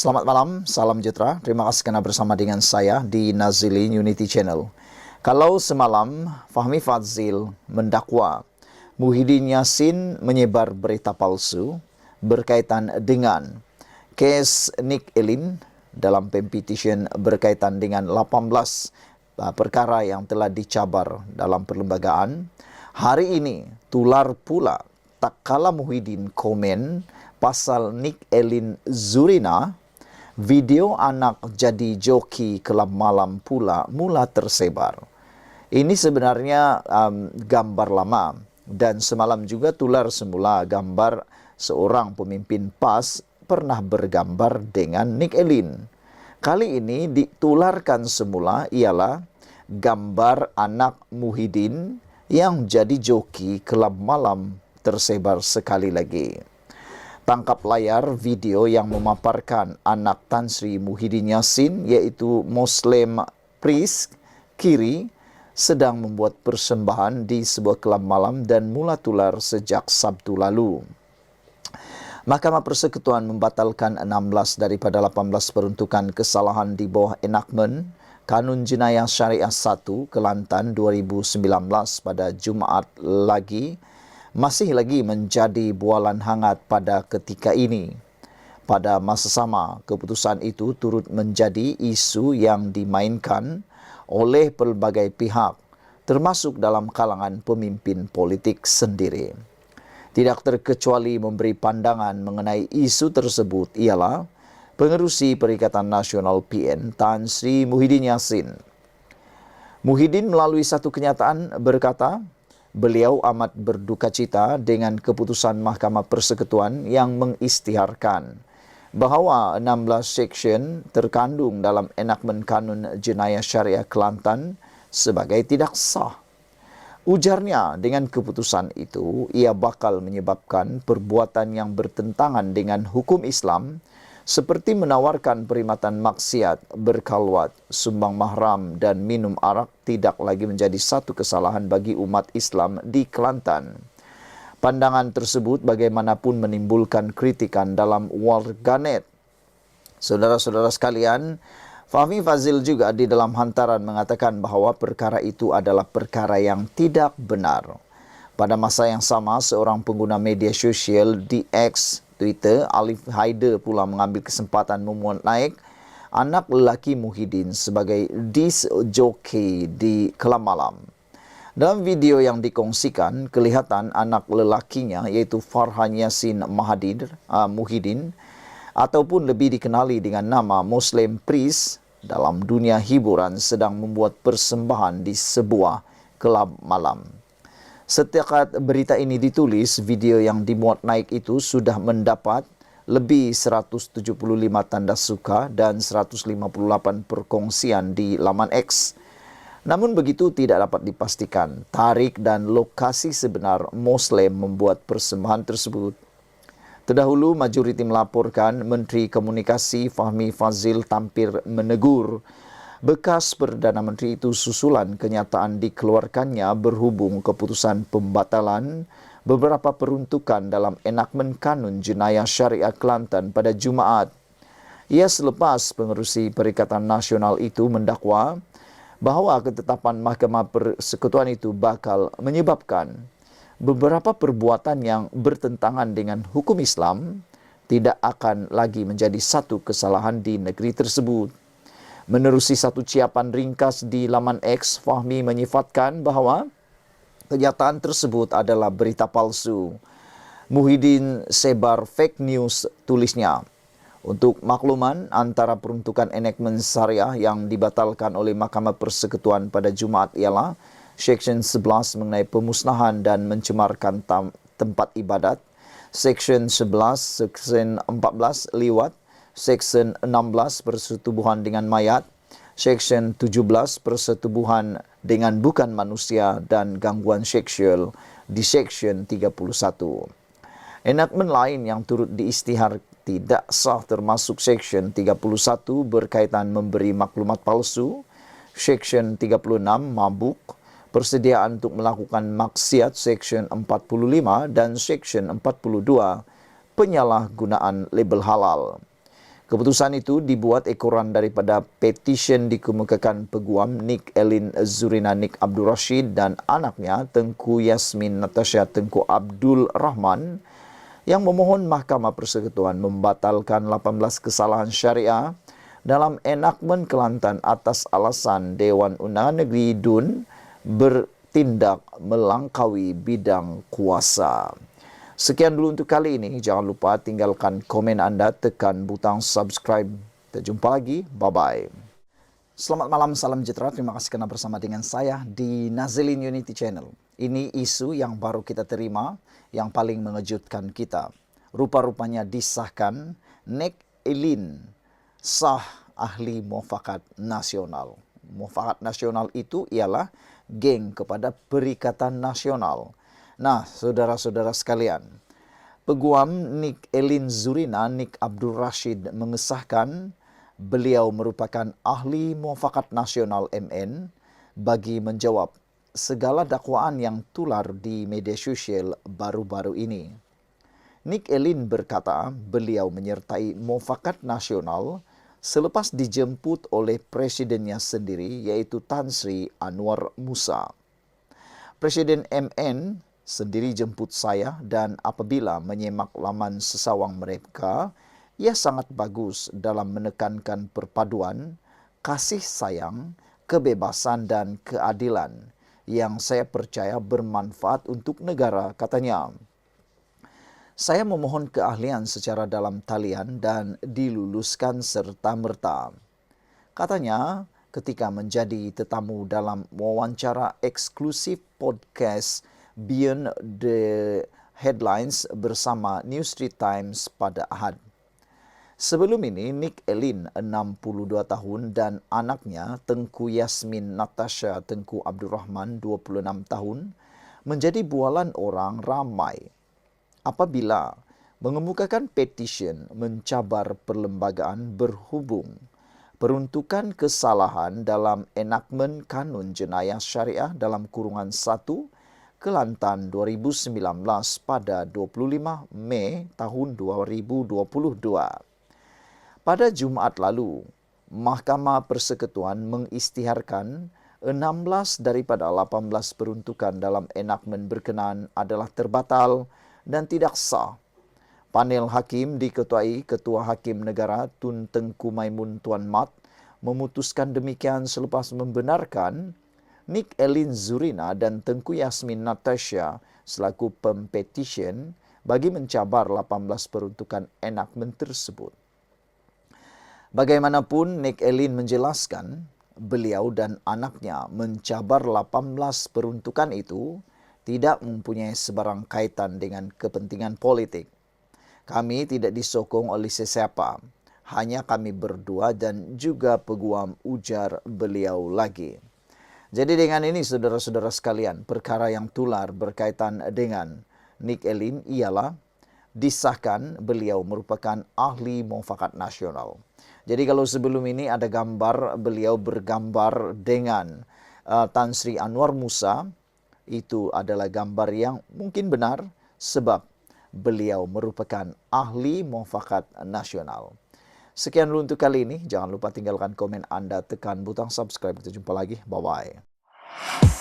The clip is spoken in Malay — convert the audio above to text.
Selamat malam, salam sejahtera. Terima kasih kerana bersama dengan saya di Nazilin Unity Channel. Kalau semalam Fahmi Fadzil mendakwa Muhyiddin Yassin menyebar berita palsu berkaitan dengan kes Nick Elin dalam petition berkaitan dengan 18 perkara yang telah dicabar dalam perlembagaan. Hari ini tular pula tak kala Muhyiddin komen pasal Nick Elin Zurina, video anak jadi joki kelab malam pula mula tersebar. Ini sebenarnya gambar lama dan semalam juga tular semula gambar seorang pemimpin PAS pernah bergambar dengan Nick Elin. Kali ini ditularkan semula ialah gambar anak Muhyiddin yang jadi joki kelab malam tersebar sekali lagi. Tangkap layar video yang memaparkan anak Tan Sri Muhyiddin Yassin iaitu Muslim Priest Kiri sedang membuat persembahan di sebuah kelab malam dan mula tular sejak Sabtu lalu. Mahkamah Persekutuan membatalkan 16 daripada 18 peruntukan kesalahan di bawah enakmen Kanun Jenayah Syariah 1 Kelantan 2019 pada Jumaat masih lagi menjadi bualan hangat pada ketika ini. Pada masa sama, keputusan itu turut menjadi isu yang dimainkan oleh pelbagai pihak, termasuk dalam kalangan pemimpin politik sendiri. Tidak terkecuali memberi pandangan mengenai isu tersebut ialah Pengerusi Perikatan Nasional PN Tan Sri Muhyiddin Yassin. Muhyiddin melalui satu kenyataan berkata, beliau amat berduka cita dengan keputusan Mahkamah Persekutuan yang mengisytiharkan bahawa 16 seksyen terkandung dalam enakmen Kanun Jenayah Syariah Kelantan sebagai tidak sah. Ujarnya, dengan keputusan itu, ia bakal menyebabkan perbuatan yang bertentangan dengan hukum Islam seperti menawarkan perkhidmatan maksiat, berkalwat, sumbang mahram dan minum arak tidak lagi menjadi satu kesalahan bagi umat Islam di Kelantan. Pandangan tersebut bagaimanapun menimbulkan kritikan dalam warganet. Saudara-saudara sekalian, Fahmi Fadzil juga di dalam hantaran mengatakan bahawa perkara itu adalah perkara yang tidak benar. Pada masa yang sama, seorang pengguna media sosial di X Twitter, Alif Haider pula mengambil kesempatan memuat naik anak lelaki Muhyiddin sebagai disc jockey di kelab malam. Dalam video yang dikongsikan, kelihatan anak lelakinya iaitu Farhan Yassin Muhyiddin ataupun lebih dikenali dengan nama Muslim Priest dalam dunia hiburan sedang membuat persembahan di sebuah kelab malam. Setiap berita ini ditulis, video yang dimuat naik itu sudah mendapat lebih 175 tanda suka dan 158 perkongsian di laman X. Namun begitu tidak dapat dipastikan tarikh dan lokasi sebenar Muslim membuat persembahan tersebut. Terdahulu, majoriti melaporkan Menteri Komunikasi Fahmi Fadzil tampil menegur bekas Perdana Menteri itu susulan kenyataan dikeluarkannya berhubung keputusan pembatalan beberapa peruntukan dalam enakmen Kanun Jenayah Syariah Kelantan pada Jumaat. Ia selepas Pengerusi Perikatan Nasional itu mendakwa bahawa ketetapan Mahkamah Persekutuan itu bakal menyebabkan beberapa perbuatan yang bertentangan dengan hukum Islam tidak akan lagi menjadi satu kesalahan di negeri tersebut. Menerusi satu ciapan ringkas di laman X, Fahmi menyifatkan bahawa kenyataan tersebut adalah berita palsu. Muhyiddin sebar fake news, tulisnya. Untuk makluman, antara peruntukan enakmen syariah yang dibatalkan oleh Mahkamah Persekutuan pada Jumaat ialah Seksyen 11 mengenai pemusnahan dan mencemarkan tempat ibadat, Seksyen 11, Seksyen 14 liwat, Seksyen 16 persetubuhan dengan mayat, Seksyen 17 persetubuhan dengan bukan manusia dan gangguan seksual di Seksyen 31. Enakmen lain yang turut diisytihar tidak sah termasuk Seksyen 31 berkaitan memberi maklumat palsu, Seksyen 36 mabuk, persediaan untuk melakukan maksiat Seksyen 45 dan Seksyen 42 penyalahgunaan label halal. Keputusan itu dibuat ekoran daripada petisyen dikemukakan peguam Nick Elin Zurina Nick Abdul Rashid dan anaknya Tengku Yasmin Natasha Tengku Abdul Rahman yang memohon Mahkamah Persekutuan membatalkan 18 kesalahan syariah dalam enakmen Kelantan atas alasan Dewan Undangan Negeri DUN bertindak melangkaui bidang kuasa. Sekian dulu untuk kali ini. Jangan lupa tinggalkan komen anda, tekan butang subscribe. Kita jumpa lagi. Bye-bye. Selamat malam, salam sejahtera. Terima kasih kerana bersama dengan saya di Nazilin Unity Channel. Ini isu yang baru kita terima, yang paling mengejutkan kita. Rupa-rupanya disahkan Nick Elin sah ahli muafakat nasional. Muafakat nasional itu ialah geng kepada Perikatan Nasional. Nah, saudara-saudara sekalian, peguam Nick Elin Zurina Nick Abdul Rashid mengesahkan beliau merupakan ahli muafakat nasional MN bagi menjawab segala dakwaan yang tular di media sosial baru-baru ini. Nick Elin berkata beliau menyertai muafakat nasional selepas dijemput oleh presidennya sendiri iaitu Tan Sri Anwar Musa. Presiden MN sendiri jemput saya dan apabila menyemak laman sesawang mereka, ia sangat bagus dalam menekankan perpaduan, kasih sayang, kebebasan dan keadilan yang saya percaya bermanfaat untuk negara, katanya. Saya memohon keahlian secara dalam talian dan diluluskan serta-merta. Katanya, ketika menjadi tetamu dalam wawancara eksklusif podcast Beyond the Headlines bersama New Street Times pada Ahad. Sebelum ini, Nick Elin, 62 tahun dan anaknya Tengku Yasmin Natasha Tengku Abdul Rahman, 26 tahun, menjadi bualan orang ramai apabila mengemukakan petisyen mencabar perlembagaan berhubung peruntukan kesalahan dalam enakmen Kanun Jenayah Syariah dalam kurungan 1 Kelantan 2019 pada 25 Mei tahun 2022. Pada Jumaat lalu, Mahkamah Persekutuan mengisytiharkan 16 daripada 18 peruntukan dalam enakmen berkenaan adalah terbatal dan tidak sah. Panel hakim diketuai Ketua Hakim Negara Tun Tengku Maimun Tuan Mat memutuskan demikian selepas membenarkan Nick Elin Zurina dan Tengku Yasmin Natasha selaku pempetisyen bagi mencabar 18 peruntukan enakmen tersebut. Bagaimanapun, Nick Elin menjelaskan beliau dan anaknya mencabar 18 peruntukan itu tidak mempunyai sebarang kaitan dengan kepentingan politik. Kami tidak disokong oleh sesiapa, hanya kami berdua dan juga peguam, ujar beliau lagi. Jadi dengan ini saudara-saudara sekalian, perkara yang tular berkaitan dengan Nick Elin ialah disahkan beliau merupakan ahli muafakat nasional. Jadi kalau sebelum ini ada gambar beliau bergambar dengan Tan Sri Anwar Musa, itu adalah gambar yang mungkin benar sebab beliau merupakan ahli muafakat nasional. Sekian dulu untuk kali ini. Jangan lupa tinggalkan komen anda, tekan butang subscribe. Kita jumpa lagi. Bye-bye.